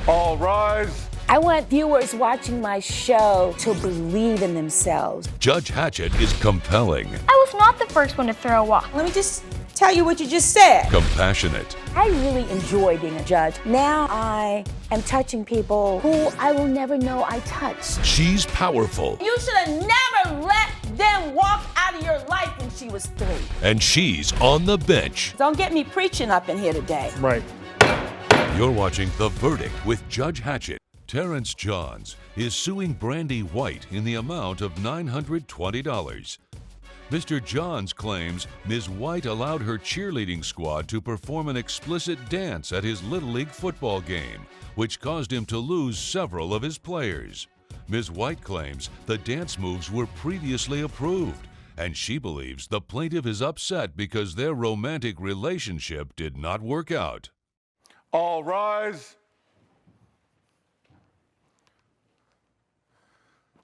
All rise. I want viewers watching my show to believe in themselves. Judge Hatchett is compelling. I was not the first one to throw a walk. Let me just tell you what you just said. Compassionate. I really enjoy being a judge. Now I am touching people who I will never know I touched. She's powerful. You should have never let them walk out of your life when she was 3. And she's on the bench. Don't get me preaching up in here today. Right. You're watching The Verdict with Judge Hatchett. Terrence Johns is suing Brandy White in the amount of $920. Mr. Johns claims Ms. White allowed her cheerleading squad to perform an explicit dance at his Little League football game, which caused him to lose several of his players. Ms. White claims the dance moves were previously approved, and she believes the plaintiff is upset because their romantic relationship did not work out. All rise.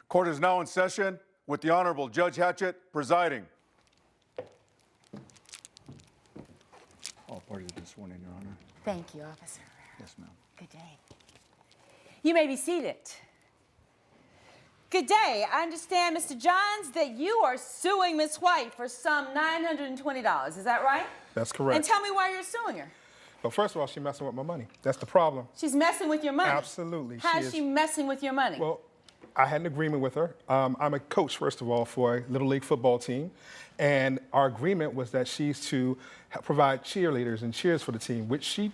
Court is now in session with the Honorable Judge Hatchett presiding. All parties have been sworn in, Your Honor. Thank you, Officer. Yes, ma'am. Good day. You may be seated. Good day. I understand, Mr. Johns, that you are suing Ms. White for some $920. Is that right? That's correct. And tell me why you're suing her. But first of all, she's messing with my money. That's the problem. She's messing with your money? Absolutely. How is she messing with your money? Well, I had an agreement with her. I'm a coach, first of all, for a Little League football team. And our agreement was that she's to provide cheerleaders and cheers for the team, which she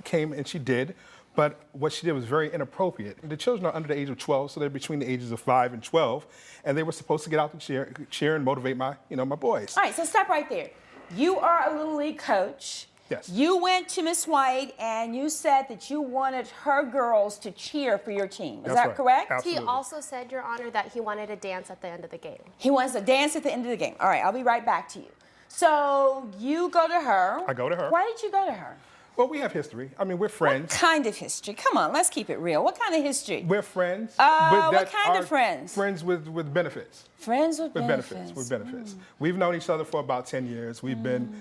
came and she did. But what she did was very inappropriate. The children are under the age of 12, so they're between the ages of 5 and 12. And they were supposed to get out to cheer and motivate my boys. All right, so stop right there. You are a Little League coach. Yes. You went to Miss White and you said that you wanted her girls to cheer for your team. Is that right. correct? Absolutely. He also said, Your Honor, that he wanted a dance at the end of the game. He wants to dance at the end of the game. All right, I'll be right back to you. So you go to her. I go to her. Why did you go to her? Well, we have history. I mean, we're friends. What kind of history? Come on, let's keep it real. What kind of history? We're friends. What kind of friends? Friends with benefits. Friends with benefits. With benefits. We've known each other for about 10 years. We've been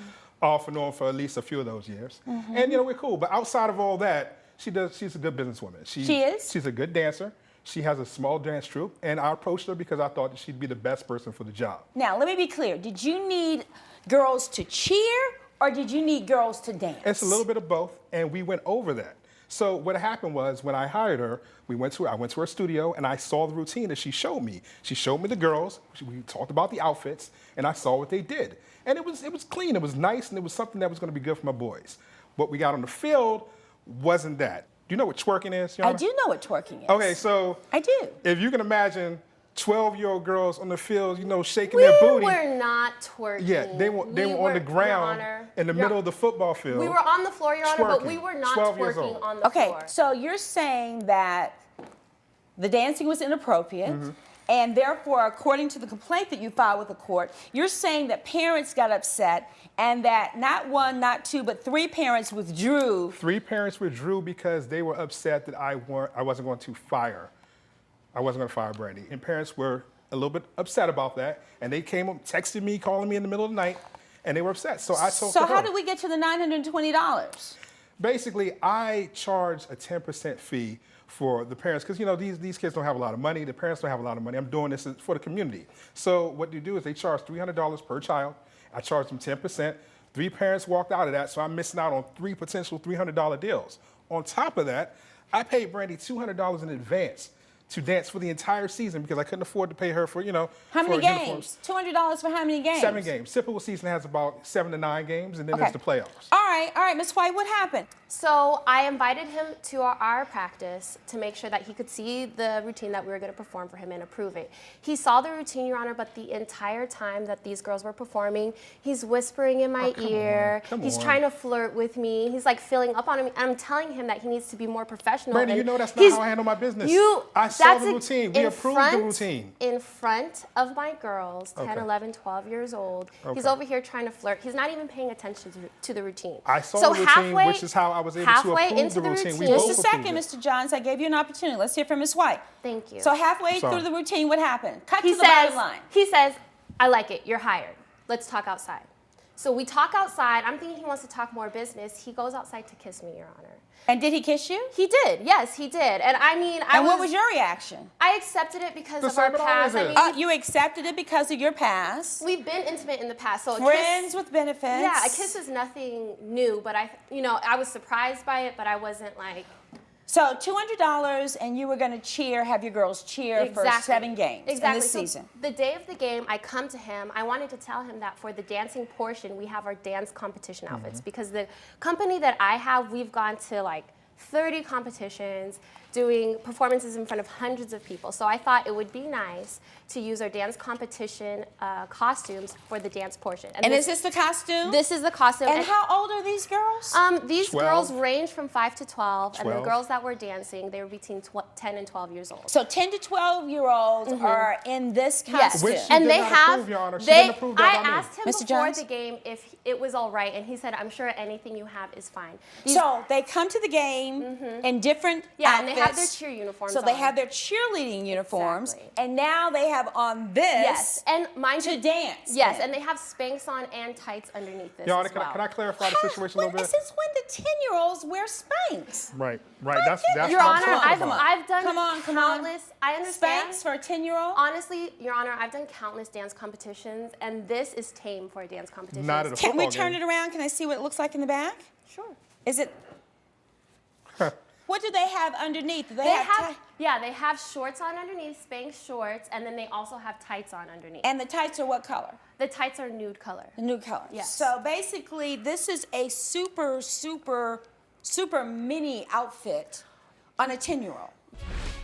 off and on for at least a few of those years. And, we're cool. But outside of all that, she's a good businesswoman. She is? She's a good dancer. She has a small dance troupe. And I approached her because I thought that she'd be the best person for the job. Now, let me be clear. Did you need girls to cheer or did you need girls to dance? It's a little bit of both. And we went over that. So what happened was when I hired her, I went to her studio and I saw the routine that she showed me. She showed me the girls. We talked about the outfits and I saw what they did. And it was clean, it was nice, and it was something that was going to be good for my boys. What we got on the field wasn't that. Do you know what twerking is, Yana? I do know what twerking is. Okay, so I do. If you can imagine 12-year-old girls on the field, shaking their booty. We were not twerking. Yeah, they were on the ground in the middle of the football field. We were on the floor, Your Honor, twerking, but we were not 12 years twerking old. on the floor. Okay, so you're saying that the dancing was inappropriate, and therefore, according to the complaint that you filed with the court, you're saying that parents got upset and that not one, not two, but 3 parents withdrew. 3 parents withdrew because they were upset that I wasn't going to fire. I wasn't going to fire Brandy. And parents were a little bit upset about that. And they came up, texted me, calling me in the middle of the night, and they were upset. So I told her. So how did we get to the $920? Basically, I charge a 10% fee for the parents, because these kids don't have a lot of money. The parents don't have a lot of money. I'm doing this for the community. So what you do is they charge $300 per child. I charge them 10%. 3 parents walked out of that, so I'm missing out on 3 potential $300 deals. On top of that, I paid Brandy $200 in advance to dance for the entire season because I couldn't afford to pay her for, How many for games? $200 for how many games? 7 games. Typical season has about 7 to 9 games, and then there's the playoffs. All right, Ms. White, what happened? So I invited him to our practice to make sure that he could see the routine that we were going to perform for him and approve it. He saw the routine, Your Honor, but the entire time that these girls were performing, he's whispering in my ear. He's trying to flirt with me. He's like filling up on me. I'm telling him that he needs to be more professional. Brandy, that's not how I handle my business. I saw the routine. We approved the routine. In front of my girls, 10, 11, 12 years old. He's over here trying to flirt. He's not even paying attention to the routine. I saw the routine, which is how I was able to approve the routine. Just a second, Mr. Johns. I gave you an opportunity. Let's hear from Ms. White. Thank you. So halfway through the routine, what happened? Cut to the bottom line. He says, I like it. You're hired. Let's talk outside. So we talk outside. I'm thinking he wants to talk more business. He goes outside to kiss me, Your Honor. And did he kiss you? He did. Yes, he did. And I mean, what was your reaction? I accepted it because The of our same it always past. I is. mean, You accepted it because of your past. we've been intimate in the past. So Friends with benefits. Yeah, a kiss is nothing new, but I was surprised by it, but I wasn't like. So $200, and you were going to have your girls cheer for 7 games in this So season. the day of the game, I come to him. I wanted to tell him that for the dancing portion, we have our dance competition outfits because the company that I have, we've gone to like 30 competitions, doing performances in front of hundreds of people. So I thought it would be nice to use our dance competition costumes for the dance portion. And is this the costume? This is the costume. And how old are these girls? These 12. girls range from 5 to 12, and the 12. girls that were dancing, they were between 10 and 12 years old. So 10 to 12-year-olds are in this Yes, costume. Which she and did they not have. approve, Your Honor. She They, didn't approve that I by me. asked him Mr. before Jones? the game if it was all right, and he said, "I'm sure anything you have is fine." So they come to the game in different Yeah, outfits. and they have their cheer uniforms So they on. have their cheerleading uniforms, Exactly. and now they have on this Yes, and mind to you, dance. Yes, in. and they have Spanx on and tights underneath this Your Honor, as well. can I clarify the situation a little bit? Since when do 10-year-olds wear Spanx? Right. That's Your what I'm Honor, talking about. I've done Come on. countless. I understand. Spanx for a 10-year-old? Honestly, Your Honor, I've done countless dance competitions, and this is tame for a dance competition. Not at a Can we football turn game. it around? Can I see what it looks like in the back? Sure. Is it? What do they have underneath? Do they, They have they have shorts on underneath, Spanx shorts, and then they also have tights on underneath. and the tights are what color? The tights are nude color. The new color. Yes. So basically, this is a super, super, super mini outfit on a 10-year-old.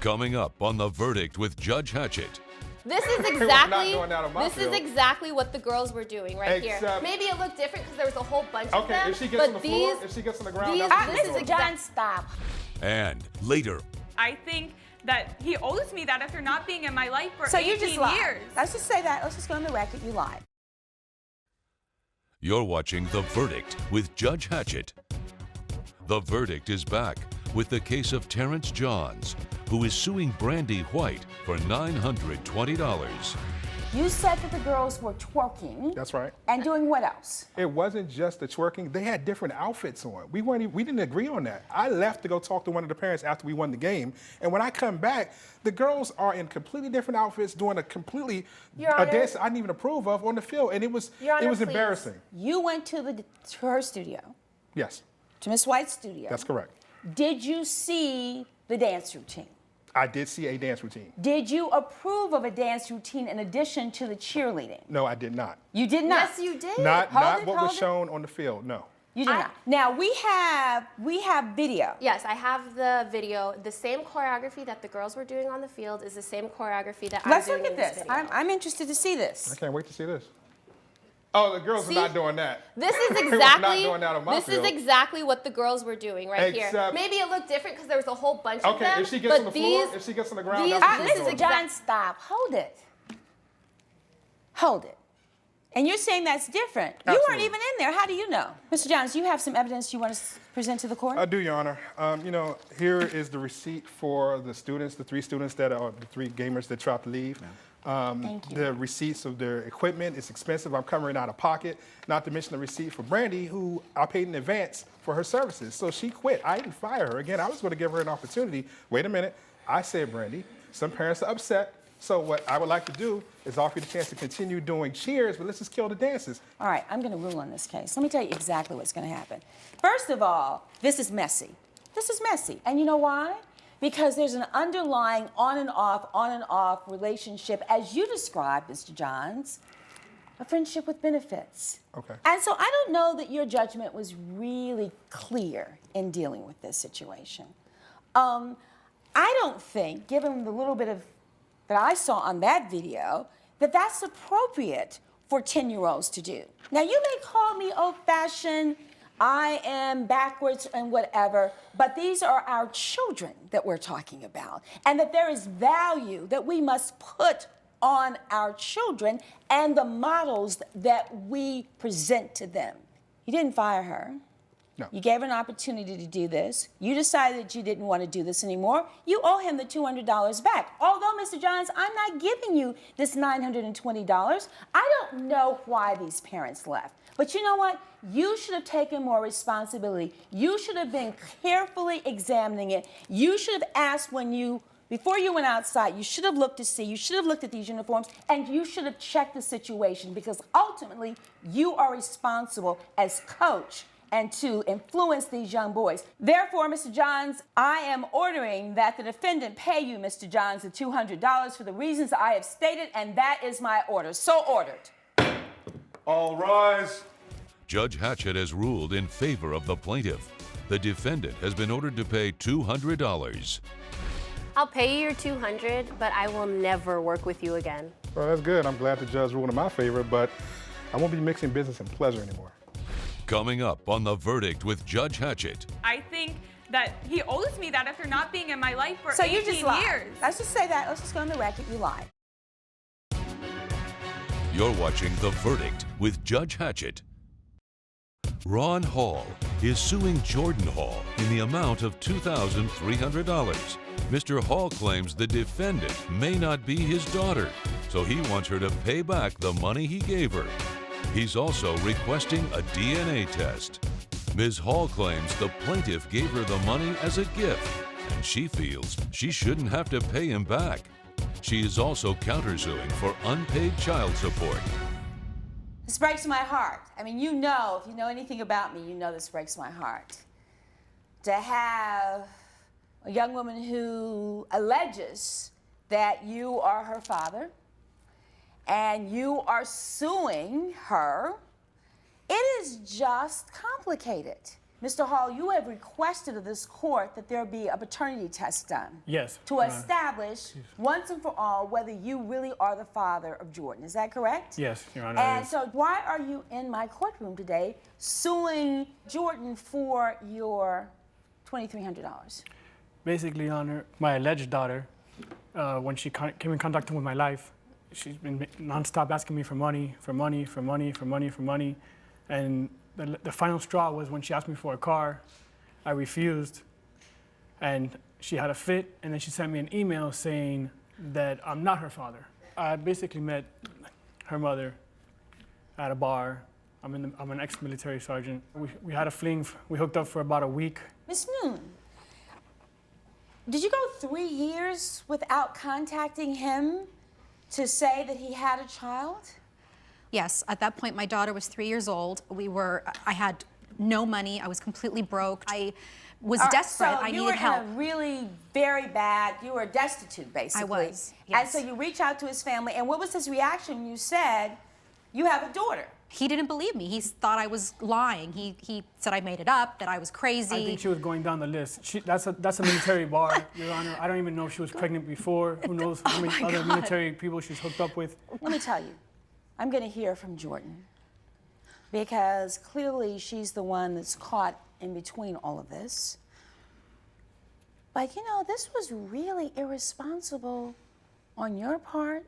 Coming up on The Verdict with Judge Hatchett. This is not exactly doing that on my this is field. exactly what the girls were doing right here. Except- Maybe it looked different because there was a whole bunch of Okay, them. if she gets but on the these, floor, if she gets on the ground, these- that's this what is we're doing. John, stop. And later, I think that he owes me that after not being in my life for So 18 you just lied. years. Let's just say that. Let's just go on the record. You lied. you're watching The Verdict with Judge Hatchett. The Verdict is back with the case of Terrence Johns, who is suing Brandy White for $920. You said that the girls were twerking. That's right. And doing what else? It wasn't just the twerking. They had different outfits on. We didn't agree on that. I left to go talk to one of the parents after we won the game. And when I come back, the girls are in completely different outfits doing Your a Honor. dance I didn't even approve of on the field. And it was Your Honor, please. embarrassing. You went to her studio, Yes, to Miss White's studio. that's correct. Did you see the dance routine? I did see a dance routine. Did you approve of a dance routine in addition to the cheerleading? No, I did not. You did not. Yes, you did. Not Hold it, what hold was it. shown on the field, no. You did not. Now we have video. Yes, I have the video. The same choreography that the girls were doing on the field is the same choreography that Let's I'm look doing at in this. video. I'm interested to see I this. can't wait to see this. Oh, the girls See? are not doing that. This is They were exactly not doing that on my this field. is exactly what the girls were doing right here. Except- Maybe it looked different because there was a whole bunch of Okay, them. if she gets but on the these, floor, if she gets on the ground, these- that's what this she's is doing. exact- John, stop. Hold it. Hold it. And you're saying that's different. You weren't Absolutely. even in there. How do you know? Mr. Johns, you have some evidence you want to present to the court? I do, Your Honor. Here is the receipt for the students, the 3 students that are the 3 gamers that tried to leave. Thank you. The receipts of their equipment is expensive. I'm covering out of pocket. Not to mention the receipt for Brandy, who I paid in advance for her services. So she quit. I didn't fire her. Again, I was going to give her an opportunity. Wait a minute. I said, Brandy, some parents are upset. So what I would like to do is offer you the chance to continue doing cheers, but let's just kill the dances. All right, I'm going to rule on this case. Let me tell you exactly what's going to happen. First of all, this is messy. This is messy. And you know why? Because there's an underlying on and off relationship, as you described, Mr. Johns, a friendship with benefits. Okay. And so I don't know that your judgment was really clear in dealing with this situation. I don't think, given the little bit of that I saw on that video, that that's appropriate for 10-year-olds to do. Now, you may call me old-fashioned, I am backwards and whatever, but these are our children that we're talking about, and that there is value that we must put on our children and the models that we present to them. You didn't fire her. No. You gave her an opportunity to do this. You decided that you didn't want to do this anymore. You owe him the $200 back. Although, Mr. Johns, I'm not giving you this $920. I don't know why these parents left. But you know what? You should have taken more responsibility. You should have been carefully examining it. You should have asked before you went outside, you should have looked to see, you should have looked at these uniforms, and you should have checked the situation, because ultimately you are responsible as coach and to influence these young boys. Therefore, Mr. Johns, I am ordering that the defendant pay you, Mr. Johns, the $200 for the reasons I have stated, and that is my order. So ordered. All rise. Judge Hatchett has ruled in favor of the plaintiff. The defendant has been ordered to pay $200. I'll pay you your $200, but I will never work with you again. Well, that's good. I'm glad the judge ruled in my favor, but I won't be mixing business and pleasure anymore. Coming up on The Verdict with Judge Hatchett. I think that he owes me that after not being in my life for So 18 you just lied. years. Let's just say that. Let's just go on the record. You lied. You're watching The Verdict with Judge Hatchett. Ron Hall is suing Jordan Hall in the amount of $2,300. Mr. Hall claims the defendant may not be his daughter, so he wants her to pay back the money he gave her. He's also requesting a DNA test. Ms. Hall claims the plaintiff gave her the money as a gift, and she feels she shouldn't have to pay him back. She is also countersuing for unpaid child support. This breaks my heart. I mean, if you know anything about me, you know this breaks my heart. To have a young woman who alleges that you are her father and you are suing her, it is just complicated. Mr. Hall, you have requested of this court that there be a paternity test done. Yes. To establish once and for all whether you really are the father of Jordan. Is that correct? Yes, Your Honor. And so why are you in my courtroom today suing Jordan for your $2,300? Basically, Your Honor, my alleged daughter, when she came in contact with my life, she's been nonstop asking me for money. And the final straw was when she asked me for a car. I refused, and she had a fit, and then she sent me an email saying that I'm not her father. I basically met her mother at a bar. I'm an ex-military sergeant. We had a fling. We hooked up for about a week. Ms. Noon, did you go 3 years without contacting him to say that he had a child? Yes, at that point, my daughter was 3 years old. I had no money. I was completely broke. I was desperate. So I you needed were help. in a really very bad, you were destitute, basically. I was, And yes. so you reach out to his family, and what was his reaction when you said, you have a daughter? He didn't believe me. He thought I was lying. He said I made it up, that I was crazy. I think she was going down the list. That's a military bar, Your Honor. I don't even know if she was pregnant before. Who knows how many other military people she's hooked up with. Let me tell you, I'm going to hear from Jordan, because clearly she's the one that's caught in between all of this. But this was really irresponsible on your part,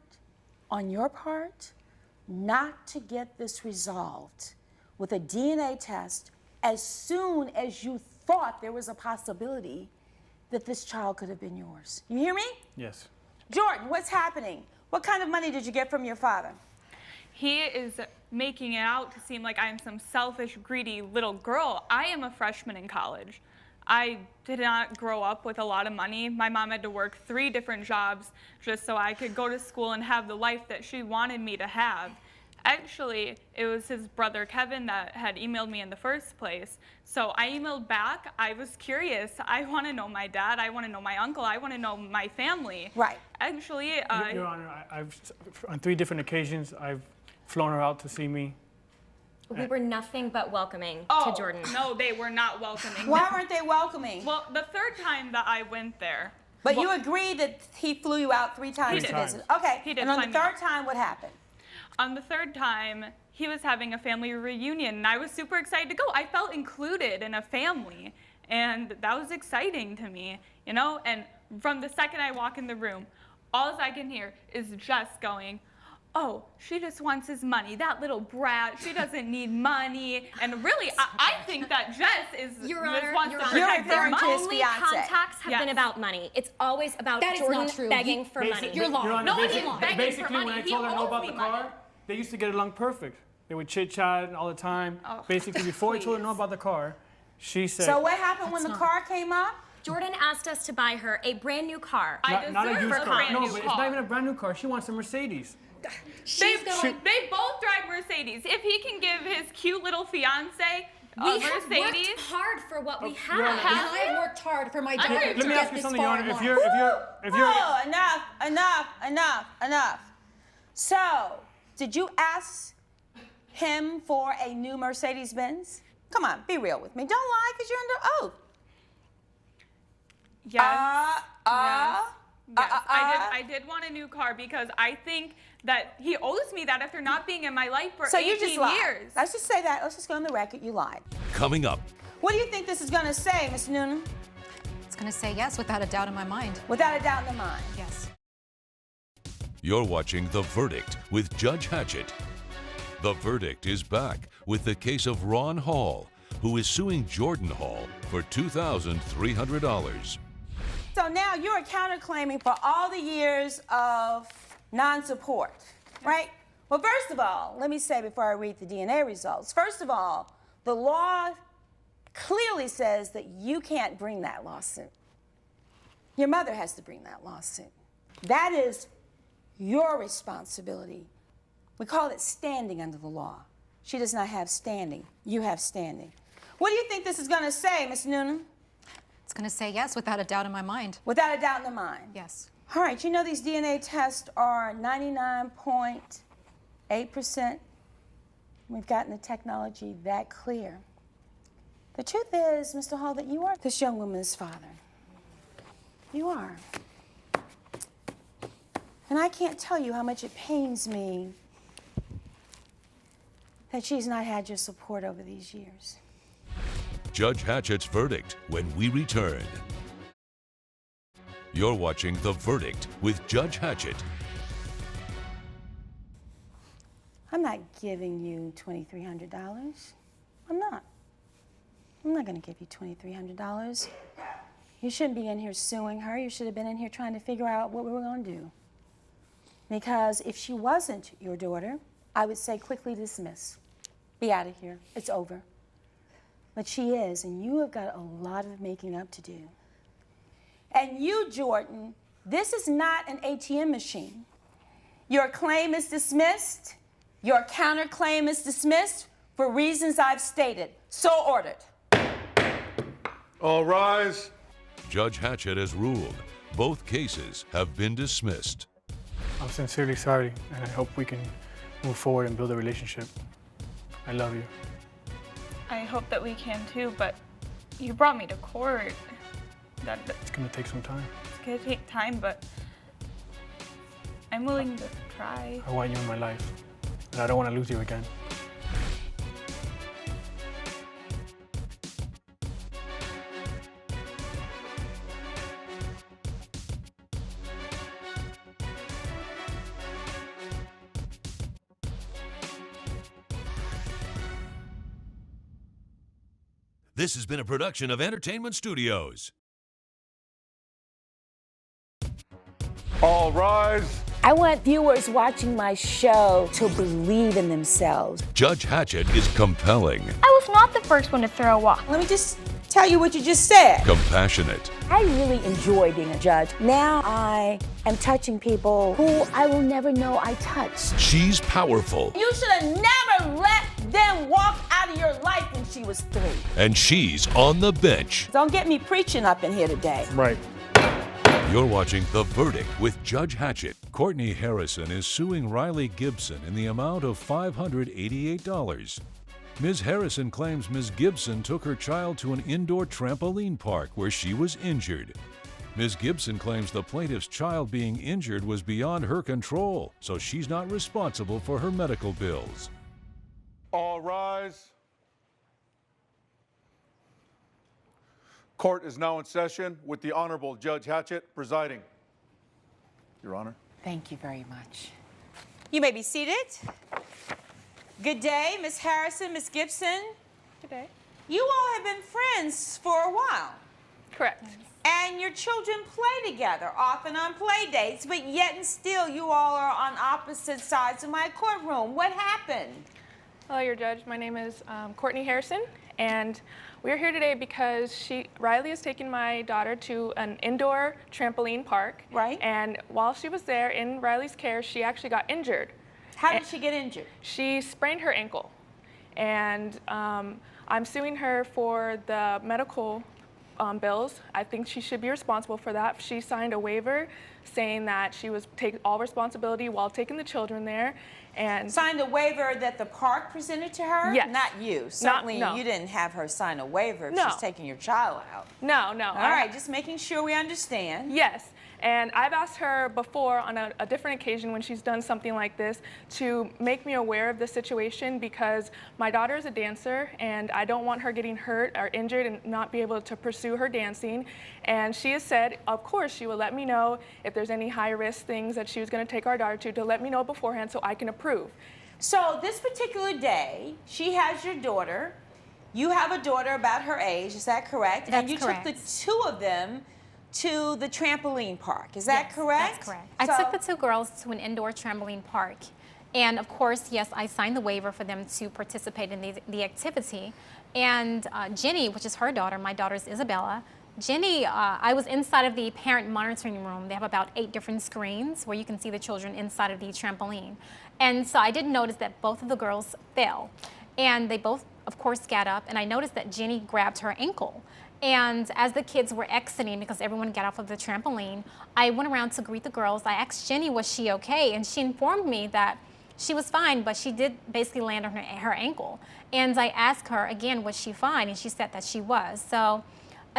not to get this resolved with a DNA test as soon as you thought there was a possibility that this child could have been yours. You hear me? Yes. Jordan, what's happening? What kind of money did you get from your father? He is making it out to seem like I'm some selfish, greedy little girl. I am a freshman in college. I did not grow up with a lot of money. My mom had to work 3 different jobs just so I could go to school and have the life that she wanted me to have. Actually, it was his brother Kevin that had emailed me in the first place. So I emailed back. I was curious. I want to know my dad. I want to know my uncle. I want to know my family. Right. Actually, Your Honor, on 3 different occasions, I've flown her out to see me. We were nothing but welcoming oh, to Jordan. No, they were not welcoming. Why weren't they welcoming? Well, the 3rd time that I went there. But you agreed that he flew you out 3 times He to did. visit. Okay. He did And on fly the me 3rd out. time, what happened? On the 3rd time, he was having a family reunion, and I was super excited to go. I felt included in a family, and that was exciting to me, And from the second I walk in the room, all I can hear is Jess going, oh, she just wants his money. That little brat, she doesn't need money. And really, I think that Jess is Your just Honor, wants Your to Honor, protect You're her referring to money. his only fiance. contacts have Yes. been about money. It's always about That is Jordan not true. begging for money. Basic- You're lying. Your Honor, No, basic- he's begging for basically, when money. I He told her no owes about me the money. car, they used to get along perfect. They would chit-chat all the time. Oh, Basically, before I told her no please. about the car, she said, So what happened when the car came up? Jordan asked us to buy her a brand new car. not a deserve used a car. brand No, new but it's car. not even a brand new car. She wants a Mercedes. They both drive Mercedes. If he can give his cute little fiance a We have Mercedes. worked hard for what we Your have. Honor, And I have worked hard for my daughter Let to Let me get ask you this something, Your far Honor. in If life. you're, Oh, enough. So, did you ask him for a new Mercedes-Benz? Come on, be real with me. Don't lie, because you're under oath. Yes. I did want a new car because I think that he owes me that after not being in my life for So 18 you just lied. years. Let's just say that. Let's just go on the record. You lied. Coming up, What do you think this is going to say, Ms. Noonan? It's going to say yes without a doubt in my mind. Without a doubt in the mind. Yes. you're watching The Verdict with Judge Hatchett. The Verdict is back with the case of Ron Hall, who is suing Jordan Hall for $2,300. So now you're counterclaiming for all the years of non-support, right? Well, first of all, let me say before I read the DNA results, first of all, the law clearly says that you can't bring that lawsuit. Your mother has to bring that lawsuit. That is your responsibility. We call it standing under the law. She does not have standing. You have standing. What do you think this is going to say, Ms. Noonan? It's going to say yes without a doubt in my mind. Without a doubt in the mind. Yes. All right, you know these DNA tests are 99.8%. We've gotten the technology that clear. The truth is, Mr. Hall, that you are this young woman's father. You are. And I can't tell you how much it pains me that she's not had your support over these years. Judge Hatchett's verdict when we return. You're watching The Verdict with Judge Hatchett. I'm not giving you $2,300. I'm not. I'm not going to give you $2,300. You shouldn't be in here suing her. You should have been in here trying to figure out what we were going to do. Because if she wasn't your daughter, I would say quickly dismiss. Be out of here. It's over. But she is, and you have got a lot of making up to do. And you, Jordan, this is not an ATM machine. Your claim is dismissed. Your counterclaim is dismissed for reasons I've stated. So ordered. All rise. Judge Hatchett has ruled both cases have been dismissed. I'm sincerely sorry, and I hope we can move forward and build a relationship. I love you. I hope that we can too, but you brought me to court. That's It's going to take some time. gonna take time, but I'm willing to try. I want you in my life, and I don't want to lose you again. This has been a production of Entertainment Studios. All rise. I want viewers watching my show to believe in themselves. Judge Hatchett is compelling, I was not the first one to throw a walk. Let me just tell you what you just said. compassionate, I really enjoy being a judge. Now I am touching people who I will never know I touched. she's powerful, You should have never let them walk out of your life when she was 3. and she's on the bench. Don't get me preaching up in here today. Right. You're watching The Verdict with Judge Hatchett. Courtney Harrison is suing Riley Gibson in the amount of $588. Ms. Harrison claims Ms. Gibson took her child to an indoor trampoline park where she was injured. Ms. Gibson claims the plaintiff's child being injured was beyond her control, so she's not responsible for her medical bills. All rise. Court is now in session with the Honorable Judge Hatchett presiding. Your Honor. Thank you very much. You may be seated. Good day, Miss Harrison, Miss Gibson. Good day. You all have been friends for a while. Correct. And your children play together, often on play dates, but yet and still you all are on opposite sides of my courtroom. What happened? Hello, your judge. My name is Courtney Harrison, and we're here today because Riley is taking my daughter to an indoor trampoline park. Right. And while she was there in Riley's care, she actually got injured. How did she get injured? She sprained her ankle, and I'm suing her for the medical bills. I think she should be responsible for that. She signed a waiver saying that she was take all responsibility while taking the children there, and signed a waiver that the park presented to her? Yes. Not you. Certainly no. you didn't have her sign a waiver if No. she's taking your child out. No. All right, just making sure we understand. Yes, and I've asked her before on a different occasion when she's done something like this to make me aware of the situation, because my daughter is a dancer and I don't want her getting hurt or injured and not be able to pursue her dancing. And she has said, of course, she will let me know if there's any high-risk things that she was going to take our daughter to let me know beforehand so I can approve. So this particular day, she has your daughter. You have a daughter about her age, is that correct? That's and you correct. took the two of them to the trampoline park, is that correct? That's correct. I took the two girls to an indoor trampoline park. And of course, yes, I signed the waiver for them to participate in the activity. And Jenny, which is her daughter, my daughter's Isabella, Jenny, I was inside of the parent monitoring room. They have about 8 different screens where you can see the children inside of the trampoline. And so I did notice that both of the girls fell. And they both, of course, got up. And I noticed that Jenny grabbed her ankle. And as the kids were exiting, because everyone got off of the trampoline, I went around to greet the girls. I asked Jenny, was she okay? And she informed me that she was fine, but she did basically land on her ankle. And I asked her again, was she fine? And she said that she was. So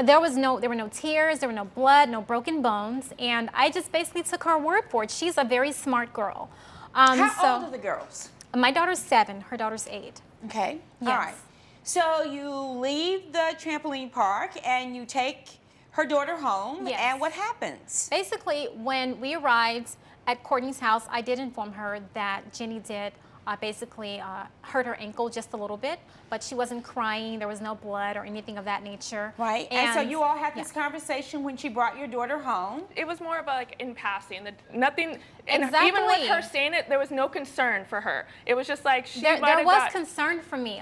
there were no tears, there were no blood, no broken bones. And I just basically took her word for it. She's a very smart girl. How old are the girls? My daughter's 7, her daughter's 8. Okay, Yes. all right. So you leave the trampoline park and you take her daughter home, Yes. and what happens? Basically, when we arrived at Courtney's house, I did inform her that Jenny did basically hurt her ankle just a little bit, but she wasn't crying, there was no blood or anything of that nature. Right, and so you all had this yeah. conversation when she brought your daughter home? It was more of like in passing, nothing, and Exactly. even with her saying it, there was no concern for her. It was just like she There might have was got concern for me,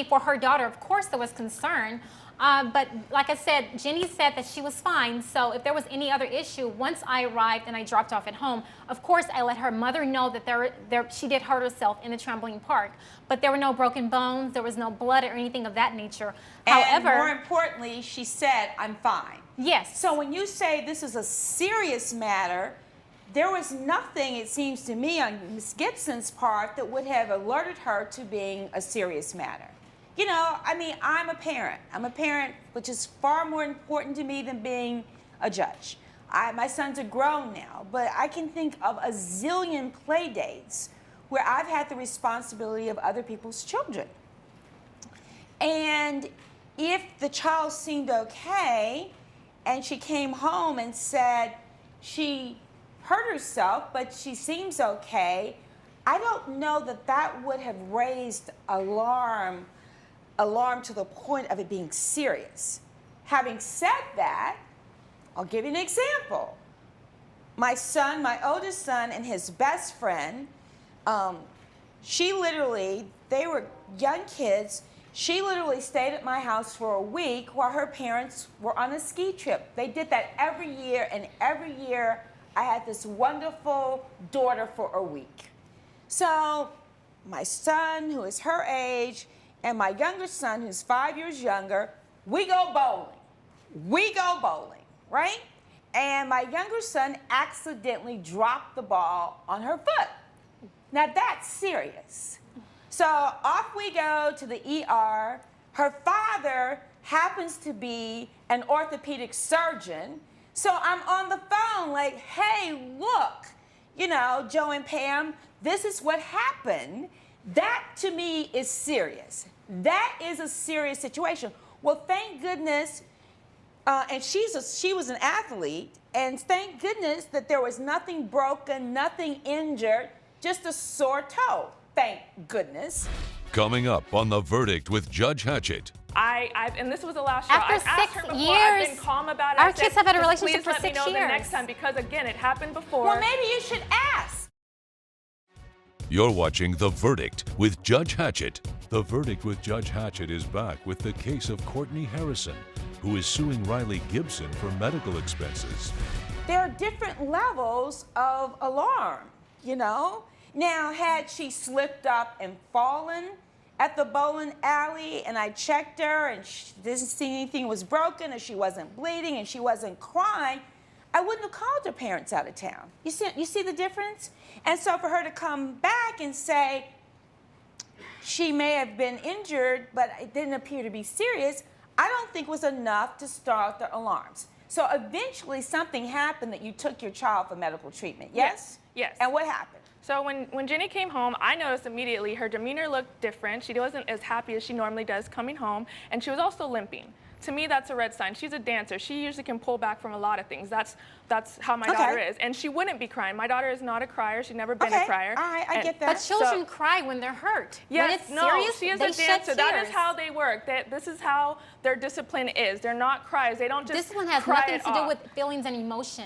for her daughter. Of course, there was concern. But like I said, Jenny said that she was fine. So if there was any other issue, once I arrived and I dropped off at home, of course, I let her mother know that she did hurt herself in the trampoline park. But there were no broken bones, there was no blood or anything of that nature. And However, more importantly, she said, I'm fine. yes. So when you say this is a serious matter, there was nothing, it seems to me, on Ms. Gibson's part that would have alerted her to being a serious matter. You know, I mean, I'm a parent. I'm a parent, which is far more important to me than being a judge. My sons are grown now, but I can think of a zillion play dates where I've had the responsibility of other people's children. And if the child seemed okay and she came home and said she hurt herself, but she seems okay, I don't know that that would have raised alarm to the point of it being serious. Having said that, I'll give you an example. My son, my oldest son, and his best friend, they were young kids. She literally stayed at my house for a week while her parents were on a ski trip. They did that every year, and every year I had this wonderful daughter for a week. So my son, who is her age, and my younger son, who's 5 years younger, we go bowling. We go bowling, right? And my younger son accidentally dropped the ball on her foot. Now that's serious. So off we go to the ER. Her father happens to be an orthopedic surgeon. So I'm on the phone like, hey, look, you know, Joe and Pam, this is what happened. That to me is serious. That is a serious situation. Well, thank goodness, and she was an athlete, and thank goodness that there was nothing broken, nothing injured. just a sore toe, thank goodness. Coming up on The Verdict with Judge Hatchett. And this was the last straw. After I've asked 6 her before. years, I've been calm about it. our I said, kids have had a "Just relationship please for let me 6 know the years." next time, because again, it happened before. Well, maybe you should ask. You're watching The Verdict with Judge Hatchett. The Verdict with Judge Hatchett is back with the case of Courtney Harrison, who is suing Riley Gibson for medical expenses. There are different levels of alarm, you know? Now, had she slipped up and fallen at the bowling alley and I checked her and she didn't see anything was broken and she wasn't bleeding and she wasn't crying, I wouldn't have called her parents out of town. You see the difference? And so for her to come back and say she may have been injured, but it didn't appear to be serious, I don't think was enough to start the alarms. So eventually something happened that you took your child for medical treatment, yes? Yes. And what happened? So when Jenny came home, I noticed immediately her demeanor looked different. She wasn't as happy as she normally does coming home, and she was also limping. To me, that's a red sign. She's a dancer. She usually can pull back from a lot of things. That's how my daughter is. And she wouldn't be crying. My daughter is not a crier. She's never been a crier. All right, I get that. But children cry when they're hurt. Yes, when it's no, serious, she is they a shed dancer. That is tears. how they work. This is how their discipline is. They're not criers. They don't just Discipline has cry nothing it to do off. with feelings and emotion.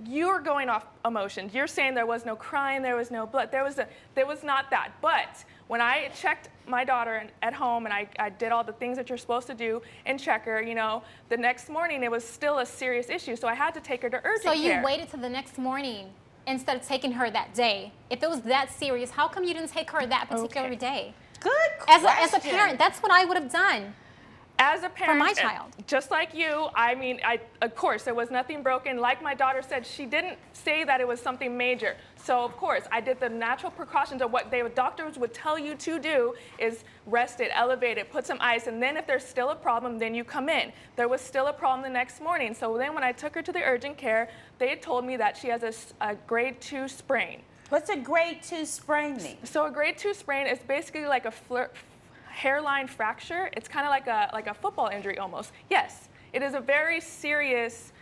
You're going off emotions. You're saying there was no crying, there was no blood. There was not that. But when I checked my daughter at home and I did all the things that you're supposed to do and check her, you know, the next morning it was still a serious issue. So I had to take her to urgent care. So you waited till the next morning instead of taking her that day. If it was that serious, how come you didn't take her that particular day? Good question. As a parent, that's what I would have done. As a parent, my child. Just like you, I mean, of course, there was nothing broken. Like my daughter said, she didn't say that it was something major. So, of course, I did the natural precautions of what doctors would tell you to do is rest it, elevate it, put some ice, and then if there's still a problem, then you come in. There was still a problem the next morning. So then when I took her to the urgent care, they had told me that she has a grade 2 sprain. What's a grade 2 sprain mean? So a grade 2 sprain is basically like a hairline fracture. It's kind of like a football injury almost. Yes, it is a very serious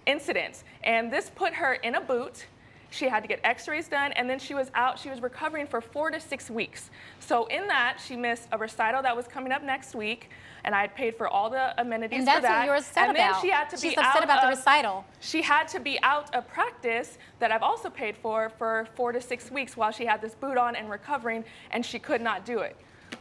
incident. And this put her in a boot. She had to get x-rays done, and then she was out. She was recovering for 4 to 6 weeks. So in that, she missed a recital that was coming up next week, and I had paid for all the amenities And that's for that. what you're upset and then about. she had to She's be upset out about the of- recital. She had to be out of practice that I've also paid for 4 to 6 weeks while she had this boot on and recovering, and she could not do it.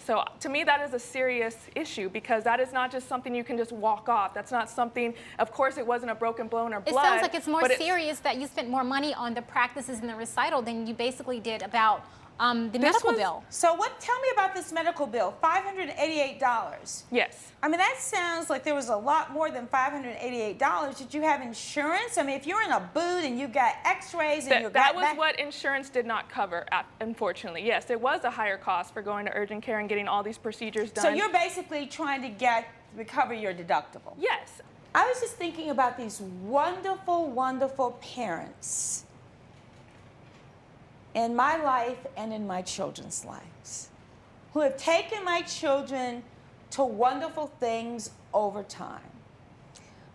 So to me, that is a serious issue because that is not just something you can just walk off. That's not something, of course, it wasn't a broken bone or blood. It sounds like it's more but serious that you spent more money on the practices and the recital than you basically did about the medical bill. So tell me about this medical bill, $588. Yes. I mean, that sounds like there was a lot more than $588. Did you have insurance? I mean, if you're in a boot and you got x-rays and you got That was what insurance did not cover, unfortunately. Yes, there was a higher cost for going to urgent care and getting all these procedures done. So you're basically trying to recover your deductible? Yes. I was just thinking about these wonderful, wonderful parents in my life and in my children's lives who have taken my children to wonderful things over time.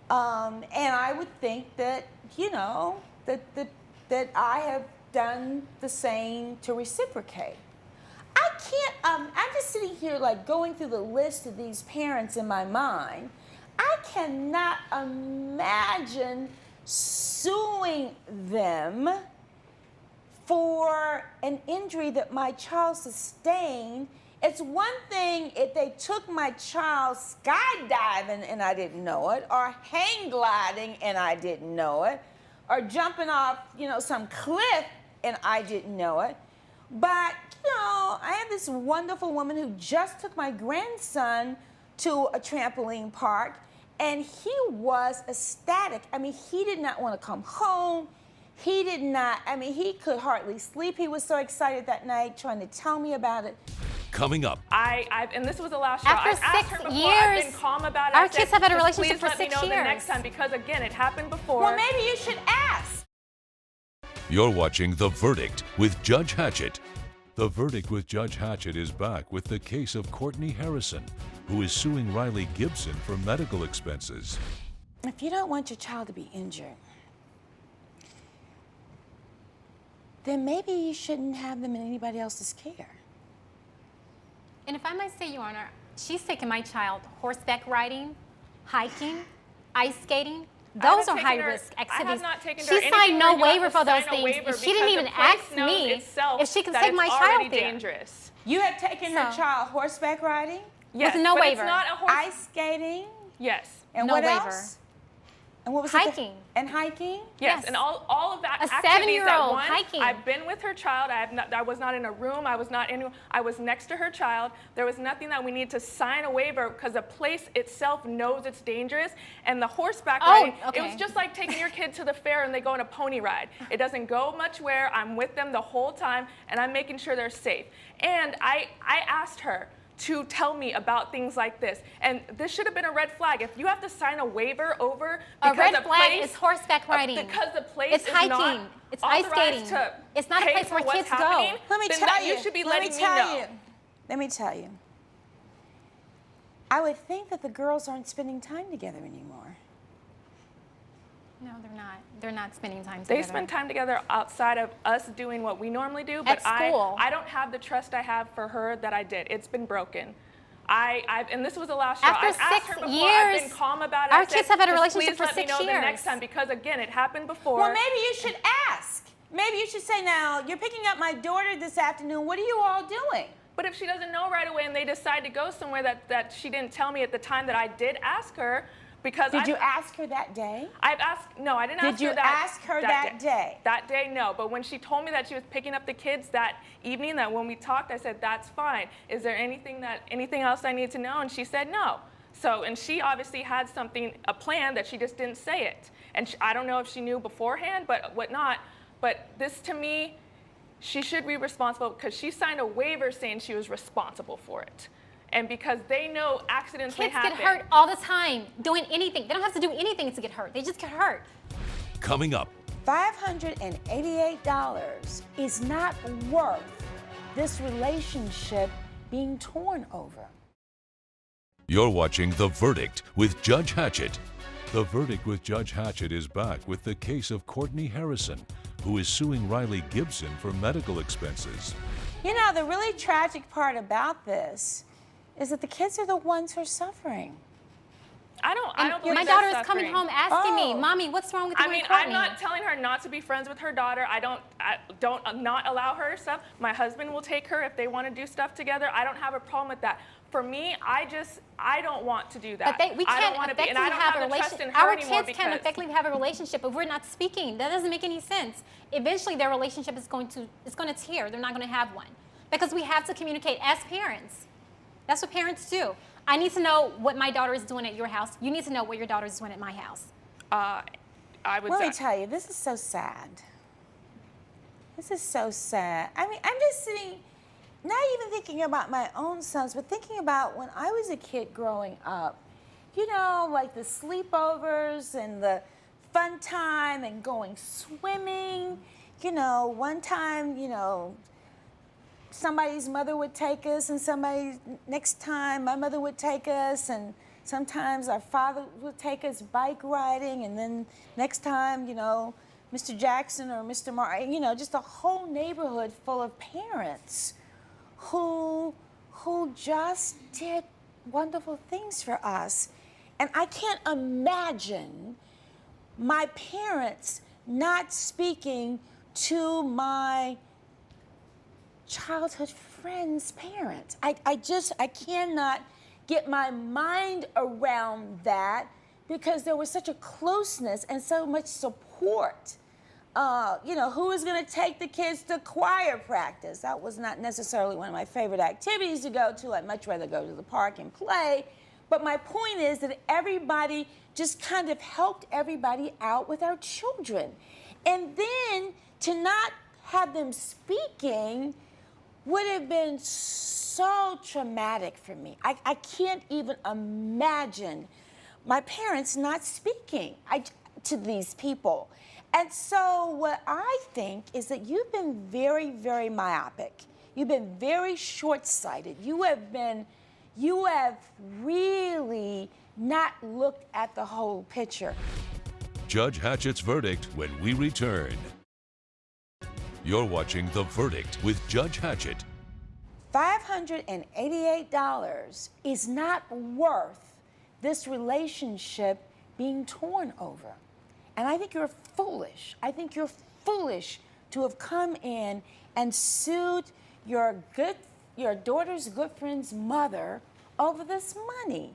And I would think that, you know, that I have done the same to reciprocate. I can't, I'm just sitting here like going through the list of these parents in my mind. I cannot imagine suing them for an injury that my child sustained. It's one thing if they took my child skydiving and I didn't know it, or hang gliding and I didn't know it, or jumping off, you know, some cliff and I didn't know it. But, you know, I have this wonderful woman who just took my grandson to a trampoline park, and he was ecstatic. I mean, he did not want to come home. He did not, I mean, he could hardly sleep. He was so excited that night trying to tell me about it. Coming up. And this was the last straw. After I've asked 6 her before. years, I've been calm about it. our I said, kids have had a "Just relationship for please 6 let me know years. the next time because, again, it happened before. Well, maybe you should ask. You're watching The Verdict with Judge Hatchett. The Verdict with Judge Hatchett is back with the case of Courtney Harrison, who is suing Riley Gibson for medical expenses. If you don't want your child to be injured, then maybe you shouldn't have them in anybody else's care. And if I might say, Your Honor, she's taken my child horseback riding, hiking, ice skating. Those are high-risk activities. I have not taken her She anything signed no where you waiver have to for those sign a things. waiver And she didn't because even the place ask knows me itself if she could that take it's my already child there. dangerous. You have taken your So- child horseback riding, Yes, no but waiver. It's not a horse. ice skating, Yes. and No what waiver. else? And what was Hiking. And hiking? Yes, Yes. and all of that A activities 7-year-old that one, hiking. I've been with her child. I was not in a room. I was next to her child. There was nothing that we need to sign a waiver because the place itself knows it's dangerous. And the horseback riding, it was okay. just like taking your kid to the fair and they go on a pony ride. It doesn't go much where. I'm with them the whole time and I'm making sure they're safe. And I asked her to tell me about things like this. And this should have been a red flag. If you have to sign a waiver over A because red the flag place, is horseback riding. because the place It's is hiking. not It's ice authorized skating. to It's not a pay place for where what's kids go. happening, Let me then tell that you. you should be Let letting me me tell know. you. Let me tell you. I would think that the girls aren't spending time together anymore. No, they're not. They're not spending time They together. spend time together outside of us doing what we normally do, but At school. I don't have the trust I have for her that I did. It's been broken. And this was the last straw. After I've asked 6 her before. years, I've been calm about it. our I said, kids have had a "Just relationship please for let me 6 know the next years." time," because again, it happened before. Well, maybe you should ask. Maybe you should say, now, you're picking up my daughter this afternoon. What are you all doing? But if she doesn't know right away and they decide to go somewhere that she didn't tell me at the time that I did ask her, because Did you ask her that day? I've asked, no, I didn't ask Did her you that. ask her that day? That day, no. But when she told me that she was picking up the kids that evening, that when we talked, I said, that's fine. Is there anything else I need to know? And she said no. So, and she obviously had a plan that she just didn't say it. And I don't know if she knew beforehand, but whatnot. But this, to me, she should be responsible because she signed a waiver saying she was responsible for it. And because they know accidents may Kids happen. get hurt all the time doing anything. They don't have to do anything to get hurt. They just get hurt. Coming up, $588 is not worth this relationship being torn over. you're watching The Verdict with Judge Hatchett. The Verdict with Judge Hatchett is back with the case of Courtney Harrison, who is suing Riley Gibson for medical expenses. You know, the really tragic part about this is that the kids are the ones who are suffering. I don't believe My they're daughter is suffering. coming home asking me, Oh. Mommy, what's wrong with you I mean, and Courtney? I'm not telling her not to be friends with her daughter. I don't not allow her stuff. My husband will take her if they want to do stuff together. I don't have a problem with that. For me, I don't want to do that. But we I can't don't want to be, and effectively I don't have have a the trust in relationship. her Our anymore kids can't effectively have a relationship if we're not speaking. That doesn't make any sense. Eventually, their relationship is going to tear. They're not going to have one because we have to communicate as parents. That's what parents do. I need to know what my daughter is doing at your house. You need to know what your daughter is doing at my house. I would Let say. me tell you, this is so sad. This is so sad. I mean, I'm just sitting, not even thinking about my own sons, but thinking about when I was a kid growing up. You know, like the sleepovers and the fun time and going swimming. You know, one time, somebody's mother would take us, and next time my mother would take us, and sometimes our father would take us bike riding, and then next time, Mr. Jackson or Mr. Martin, just a whole neighborhood full of parents who just did wonderful things for us. And I can't imagine my parents not speaking to my childhood friend's parents. I cannot get my mind around that because there was such a closeness and so much support. Who was going to take the kids to choir practice? That was not necessarily one of my favorite activities to go to. I'd much rather go to the park and play. But my point is that everybody just kind of helped everybody out with our children. And then to not have them speaking would have been so traumatic for me. I can't even imagine my parents not speaking to these people. And so what I think is that you've been very, very myopic. You've been very short-sighted. You have really not looked at the whole picture. Judge Hatchett's verdict when we return. You're watching The Verdict with Judge Hatchett. $588 is not worth this relationship being torn over. And I think you're foolish. I think you're foolish to have come in and sued your daughter's good friend's mother over this money.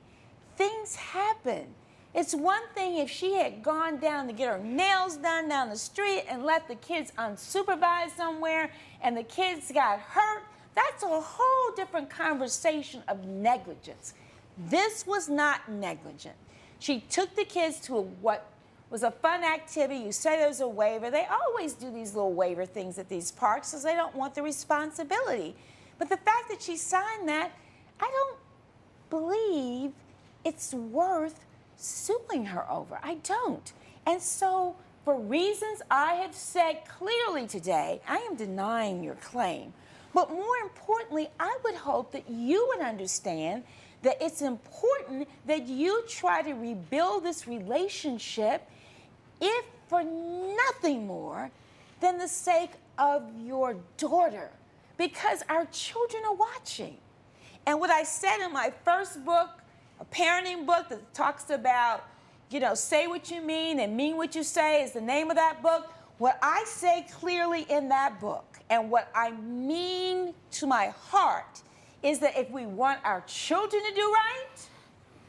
Things happen. It's one thing if she had gone down to get her nails done down the street and left the kids unsupervised somewhere and the kids got hurt. That's a whole different conversation of negligence. This was not negligent. She took the kids to what was a fun activity. You say there's a waiver. They always do these little waiver things at these parks because they don't want the responsibility. But the fact that she signed that, I don't believe it's worth suing her over. I don't. And so, for reasons I have said clearly today, I am denying your claim. But more importantly, I would hope that you would understand that it's important that you try to rebuild this relationship, if for nothing more than the sake of your daughter, because our children are watching. And what I said in my first book, a parenting book that talks about, say what you mean and mean what you say is the name of that book. What I say clearly in that book and what I mean to my heart is that if we want our children to do right,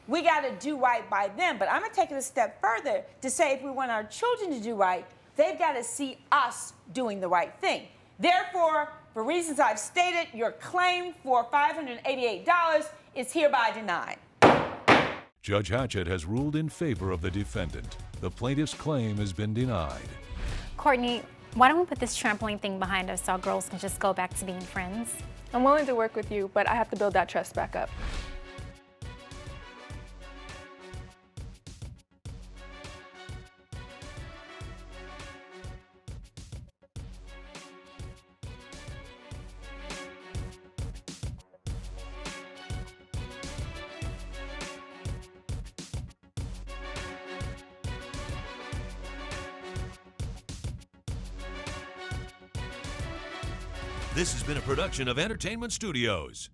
we got to do right by them. But I'm going to take it a step further to say if we want our children to do right, they've got to see us doing the right thing. Therefore, for reasons I've stated, your claim for $588 is hereby denied. Judge Hatchett has ruled in favor of the defendant. The plaintiff's claim has been denied. Courtney, why don't we put this trampoline thing behind us so our girls can just go back to being friends? I'm willing to work with you, but I have to build that trust back up. This has been a production of Entertainment Studios.